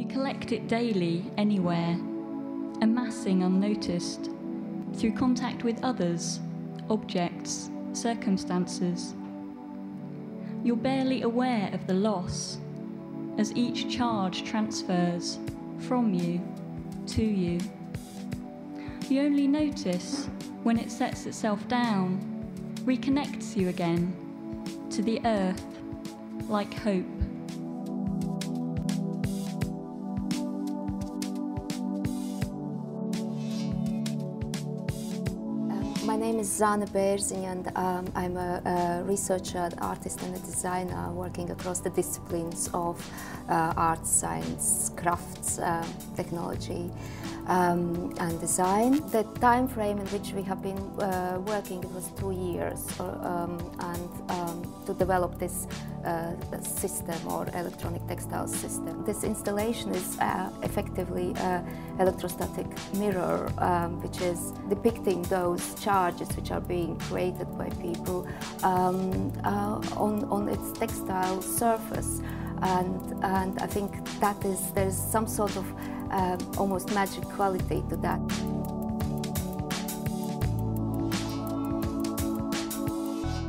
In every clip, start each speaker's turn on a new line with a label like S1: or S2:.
S1: collect it daily, anywhere, amassing unnoticed, through contact with others, objects, circumstances. You're barely aware of the loss, as each charge transfers from you to you. You only notice when it sets itself down, reconnects you again to the earth, like hope.
S2: My name is Zane Berzina, and I'm a researcher, artist and a designer working across the disciplines of art, science, crafts, technology and design. The time frame in which we have been working, it was 2 years, to develop this system or electronic textile system. This installation is effectively an electrostatic mirror, which is depicting those charges which are being created by people on its textile surface. And I think that there's some sort of almost magic quality to that.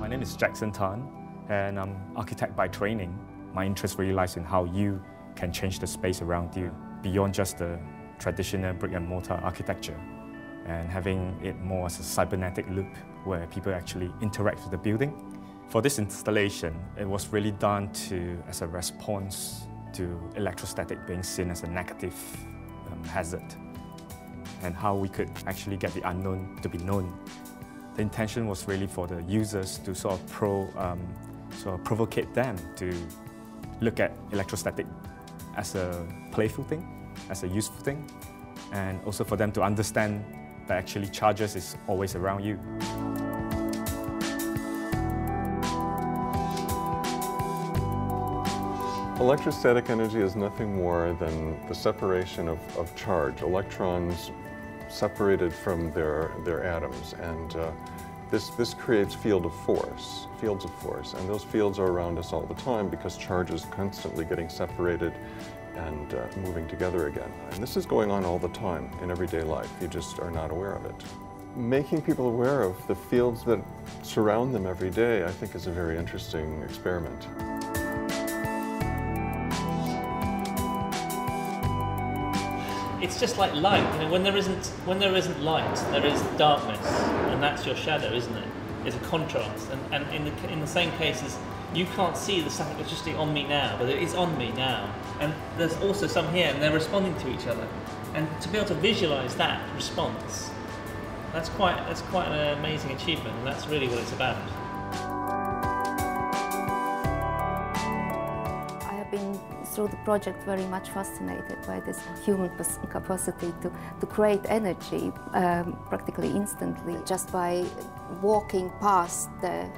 S3: My name is Jackson Tan, and I'm an architect by training. My interest really lies in how you can change the space around you beyond just the traditional brick and mortar architecture, and having it more as a cybernetic loop where people actually interact with the building. For this installation, it was really done as a response to electrostatic being seen as a negative hazard, and how we could actually get the unknown to be known. The intention was really for the users to sort of provocate them to look at electrostatic as a playful thing, as a useful thing, and also for them to understand that actually charges is always around you.
S4: Electrostatic energy is nothing more than the separation of charge, electrons separated from their atoms, and this creates fields of force, and those fields are around us all the time because charge is constantly getting separated and moving together again. And this is going on all the time in everyday life, you just are not aware of it. Making people aware of the fields that surround them every day, I think, is a very interesting experiment.
S5: It's just like light, you know, when there isn't light, there is darkness, and that's your shadow, isn't it? It's a contrast, and in the same cases, you can't see the static electricity on me now, but it is on me now, and there's also some here, and they're responding to each other, and to be able to visualise that response, that's quite an amazing achievement, and that's really what it's about.
S2: Through the project, very much fascinated by this human capacity to create energy practically instantly. Just by walking past the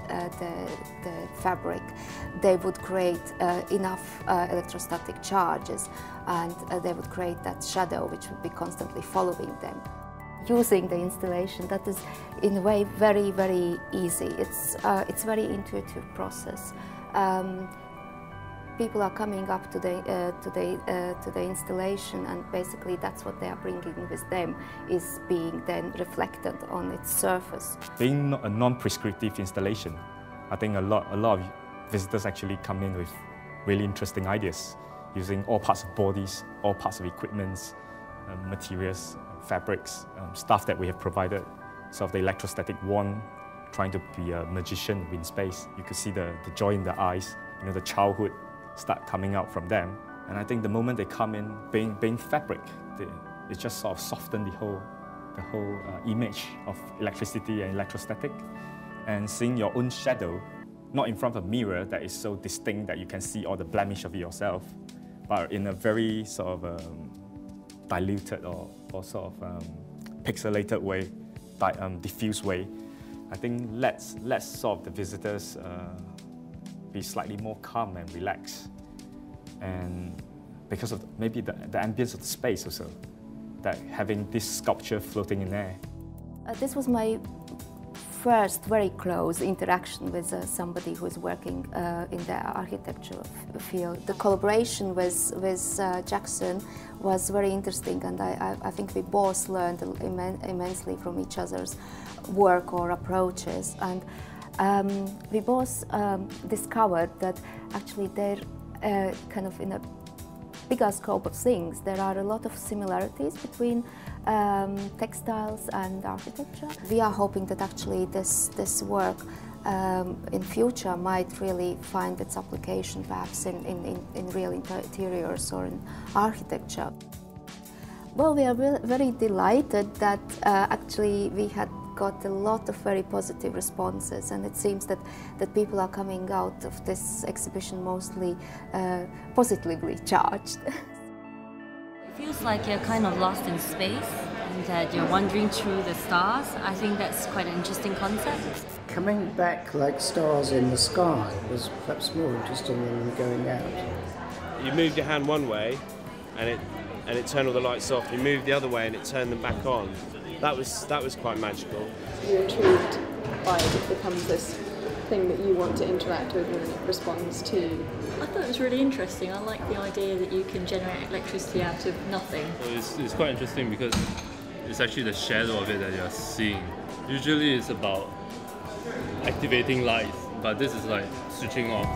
S2: fabric, they would create enough electrostatic charges, and they would create that shadow which would be constantly following them. Using the installation, that is in a way very, very easy. It's a very intuitive process. People are coming up to the installation, and basically that's what they are bringing with them, is being then reflected on its surface.
S3: Being a non-prescriptive installation, I think a lot of visitors actually come in with really interesting ideas, using all parts of bodies, all parts of equipments, materials, fabrics, stuff that we have provided. Sort of the electrostatic wand, trying to be a magician in space. You could see the joy in the eyes, you know, the childhood start coming out from them. And I think the moment they come in, being fabric, it just sort of softened the whole image of electricity and electrostatic. And seeing your own shadow, not in front of a mirror that is so distinct that you can see all the blemish of it yourself, but in a very sort of diluted or sort of pixelated way, diffuse way. I think let's sort of the visitors be slightly more calm and relaxed, and because of maybe the ambience of the space also, that having this sculpture floating in air.
S2: This was my first very close interaction with somebody who is working in the architecture field. The collaboration with Jackson was very interesting, and I think we both learned immensely from each other's work or approaches. And we both discovered that actually they're kind of in a bigger scope of things. There are a lot of similarities between textiles and architecture. We are hoping that actually this work in future might really find its application perhaps in real interiors or in architecture. Well, we are very delighted that actually we had got a lot of very positive responses, and it seems that people are coming out of this exhibition mostly positively charged.
S6: It feels like you're kind of lost in space and that you're wandering through the stars. I think that's quite an interesting concept.
S7: Coming back like stars in the sky was perhaps more interesting than going out.
S8: You moved your hand one way and it turned all the lights off. You moved the other way and it turned them back on. That was quite magical.
S9: You're intrigued by it. It becomes this thing that you want to interact with and it responds to.
S1: I thought it was really interesting. I like the idea that you can generate electricity out of nothing.
S10: It's quite interesting because it's actually the shadow of it that you're seeing. Usually it's about activating lights, but this is like switching off.